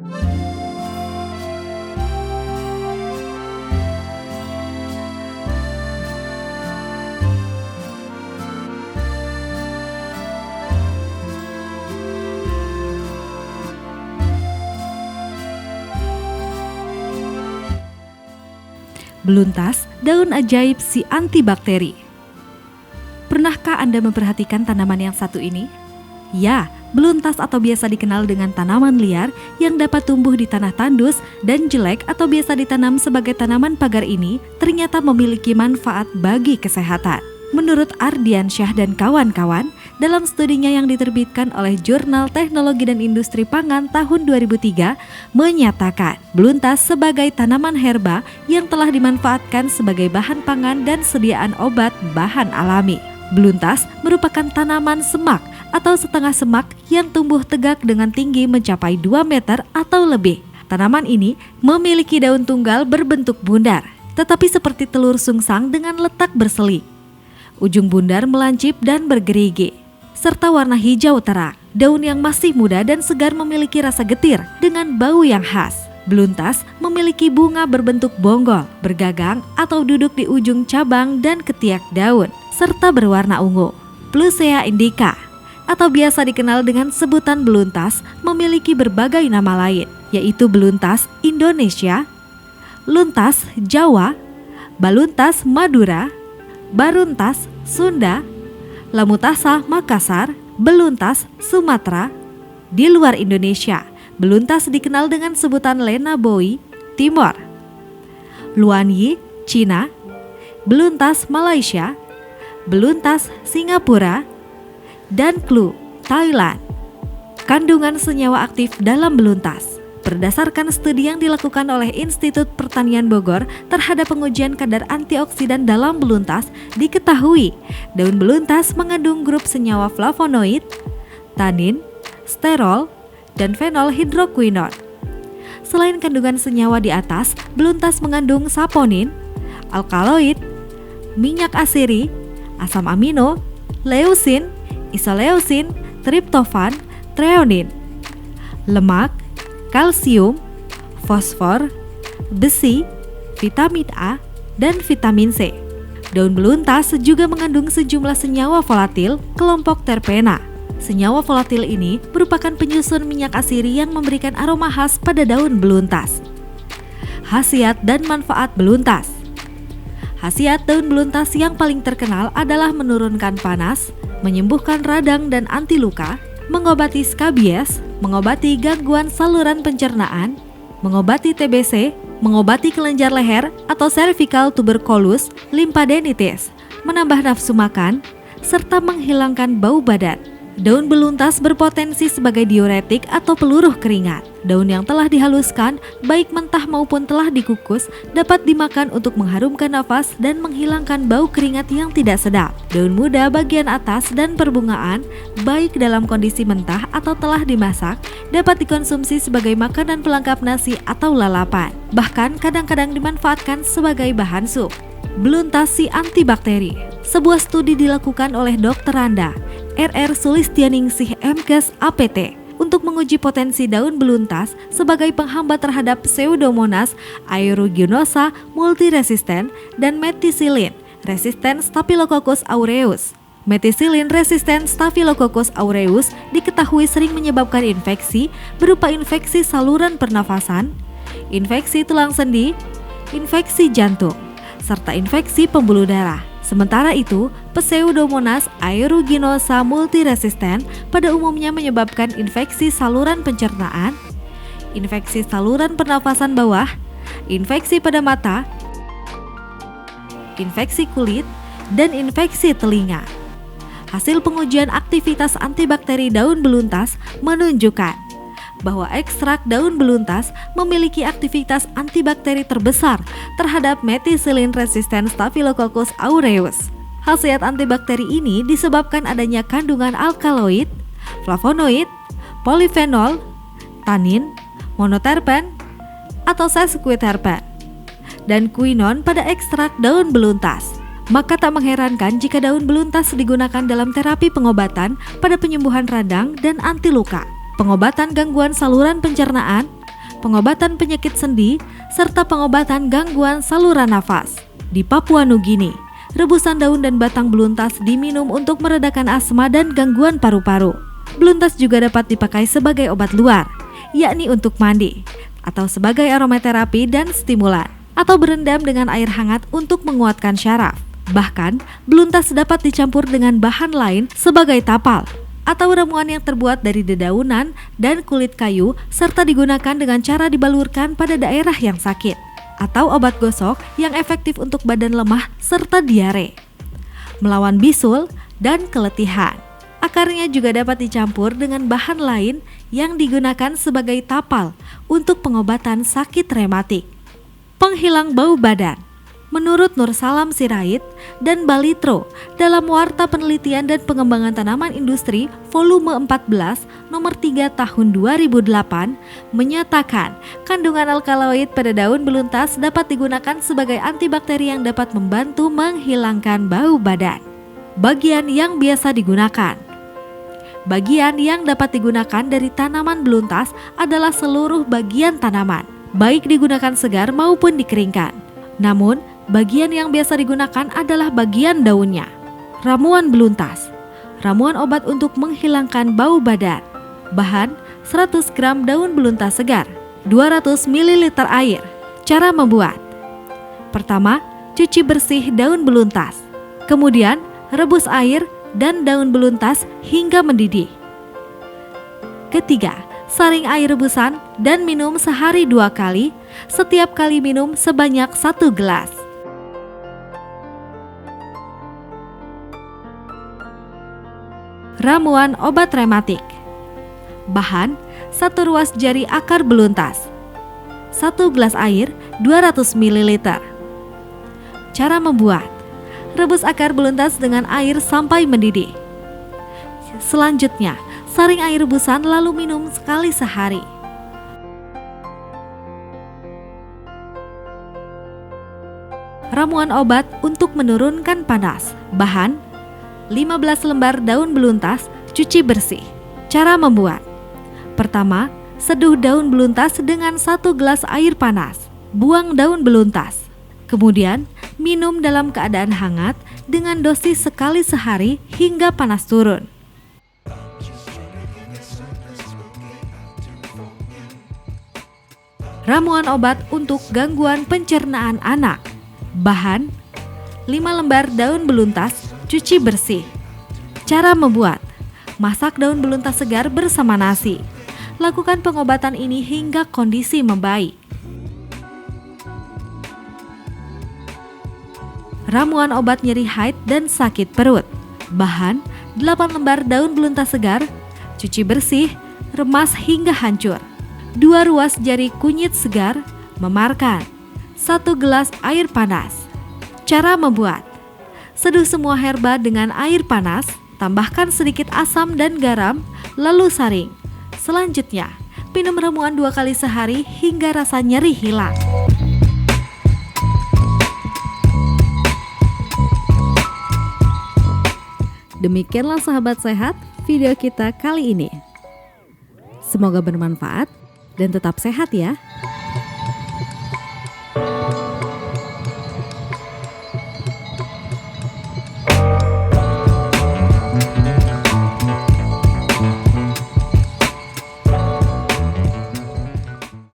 Beluntas, daun ajaib si antibakteri. Pernahkah Anda memperhatikan tanaman yang satu ini? Ya, beluntas atau biasa dikenal dengan tanaman liar yang dapat tumbuh di tanah tandus dan jelek atau biasa ditanam sebagai tanaman pagar ini ternyata memiliki manfaat bagi kesehatan. Menurut Ardiansyah dan kawan-kawan, dalam studinya yang diterbitkan oleh Jurnal Teknologi dan Industri Pangan tahun 2003 menyatakan beluntas sebagai tanaman herba yang telah dimanfaatkan sebagai bahan pangan dan sediaan obat bahan alami. Beluntas merupakan tanaman semak atau setengah semak yang tumbuh tegak dengan tinggi mencapai 2 meter atau lebih. Tanaman ini memiliki daun tunggal berbentuk bundar, tetapi seperti telur sungsang dengan letak berseli. Ujung bundar melancip dan bergerigi, serta warna hijau terang. Daun yang masih muda dan segar memiliki rasa getir dengan bau yang khas. Beluntas memiliki bunga berbentuk bonggol, bergagang atau duduk di ujung cabang dan ketiak daun, serta berwarna ungu. Plusea indica atau biasa dikenal dengan sebutan beluntas memiliki berbagai nama lain, yaitu beluntas Indonesia, luntas Jawa, baluntas Madura, baruntas Sunda, lamutasa Makassar, beluntas Sumatera. Di luar Indonesia, beluntas dikenal dengan sebutan Lena Boi, Timor, Luanyi, Cina, beluntas Malaysia, beluntas Singapura, dan Klu, Thailand. Kandungan senyawa aktif dalam beluntas. Berdasarkan studi yang dilakukan oleh Institut Pertanian Bogor terhadap pengujian kadar antioksidan dalam beluntas, diketahui daun beluntas mengandung grup senyawa flavonoid, tanin, sterol, dan fenol hidroquinone. Selain kandungan senyawa di atas, beluntas mengandung saponin, alkaloid, minyak asiri, asam amino, leusin, isoleusin, triptofan, treonin, lemak, kalsium, fosfor, besi, vitamin A, dan vitamin C. Daun beluntas juga mengandung sejumlah senyawa volatil kelompok terpena. Senyawa volatil ini merupakan penyusun minyak asiri yang memberikan aroma khas pada daun beluntas. Khasiat dan manfaat beluntas. Khasiat daun beluntas yang paling terkenal adalah menurunkan panas, menyembuhkan radang dan anti luka, mengobati skabies, mengobati gangguan saluran pencernaan, mengobati TBC, mengobati kelenjar leher atau cervical tuberculous, lymphadenitis, menambah nafsu makan, serta menghilangkan bau badan. Daun beluntas berpotensi sebagai diuretik atau peluruh keringat. Daun yang telah dihaluskan, baik mentah maupun telah dikukus, dapat dimakan untuk mengharumkan nafas dan menghilangkan bau keringat yang tidak sedap. Daun muda bagian atas dan perbungaan, baik dalam kondisi mentah atau telah dimasak, dapat dikonsumsi sebagai makanan pelengkap nasi atau lalapan. Bahkan kadang-kadang dimanfaatkan sebagai bahan sup. Beluntas si antibakteri. Sebuah studi dilakukan oleh Dr. Randa RR Sulistianingsih MKes APT untuk menguji potensi daun beluntas sebagai penghambat terhadap Pseudomonas aeruginosa multiresisten dan methicillin resisten Staphylococcus aureus. Methicillin resisten Staphylococcus aureus diketahui sering menyebabkan infeksi berupa infeksi saluran pernafasan, infeksi tulang sendi, infeksi jantung, serta infeksi pembuluh darah. Sementara itu, Pseudomonas aeruginosa multiresisten pada umumnya menyebabkan infeksi saluran pencernaan, infeksi saluran pernafasan bawah, infeksi pada mata, infeksi kulit, dan infeksi telinga. Hasil pengujian aktivitas antibakteri daun beluntas menunjukkan bahwa ekstrak daun beluntas memiliki aktivitas antibakteri terbesar terhadap methicillin resisten Staphylococcus aureus. Khasiat antibakteri ini disebabkan adanya kandungan alkaloid, flavonoid, polifenol, tanin, monoterpen atau sesquiterpen, dan quinon pada ekstrak daun beluntas. Maka tak mengherankan jika daun beluntas digunakan dalam terapi pengobatan pada penyembuhan radang dan anti luka, pengobatan gangguan saluran pencernaan, pengobatan penyakit sendi, serta pengobatan gangguan saluran nafas. Di Papua Nugini, rebusan daun dan batang beluntas diminum untuk meredakan asma dan gangguan paru-paru. Beluntas juga dapat dipakai sebagai obat luar, yakni untuk mandi, atau sebagai aromaterapi dan stimulan, atau berendam dengan air hangat untuk menguatkan syaraf. Bahkan, beluntas dapat dicampur dengan bahan lain sebagai tapal, atau ramuan yang terbuat dari dedaunan dan kulit kayu serta digunakan dengan cara dibalurkan pada daerah yang sakit, atau obat gosok yang efektif untuk badan lemah serta diare, melawan bisul dan keletihan. Akarnya juga dapat dicampur dengan bahan lain yang digunakan sebagai tapal untuk pengobatan sakit rematik. Penghilang bau badan. Menurut Nur Salam Sirait dan Balitro dalam Warta Penelitian dan Pengembangan Tanaman Industri volume 14 nomor 3 tahun 2008 menyatakan kandungan alkaloid pada daun beluntas dapat digunakan sebagai antibakteri yang dapat membantu menghilangkan bau badan. Bagian yang biasa digunakan. Bagian yang dapat digunakan dari tanaman beluntas adalah seluruh bagian tanaman, baik digunakan segar maupun dikeringkan. Namun, bagian yang biasa digunakan adalah bagian daunnya. Ramuan beluntas. Ramuan obat untuk menghilangkan bau badan. Bahan 100 gram daun beluntas segar, 200 ml air. Cara membuat. Pertama, cuci bersih daun beluntas. Kemudian, rebus air dan daun beluntas hingga mendidih. Ketiga, saring air rebusan dan minum sehari 2 kali, setiap kali minum sebanyak 1 gelas. Ramuan obat rematik. Bahan 1 ruas jari akar beluntas, 1 gelas air 200 ml. Cara membuat. Rebus akar beluntas dengan air sampai mendidih. Selanjutnya, saring air rebusan lalu minum sekali sehari. Ramuan obat untuk menurunkan panas. Bahan 15 lembar daun beluntas, cuci bersih. Cara membuat. Pertama, seduh daun beluntas dengan 1 gelas air panas. Buang daun beluntas. Kemudian, minum dalam keadaan hangat dengan dosis sekali sehari hingga panas turun. Ramuan obat untuk gangguan pencernaan anak. Bahan 5 lembar daun beluntas, cuci bersih. Cara membuat. Masak daun beluntas segar bersama nasi. Lakukan pengobatan ini hingga kondisi membaik. Ramuan obat nyeri haid dan sakit perut. Bahan 8 lembar daun beluntas segar, cuci bersih, remas hingga hancur. 2 ruas jari kunyit segar, memarkan. 1 gelas air panas. Cara membuat. Seduh semua herba dengan air panas, tambahkan sedikit asam dan garam, lalu saring. Selanjutnya, minum ramuan 2 kali sehari hingga rasa nyeri hilang. Demikianlah sahabat sehat video kita kali ini. Semoga bermanfaat dan tetap sehat ya.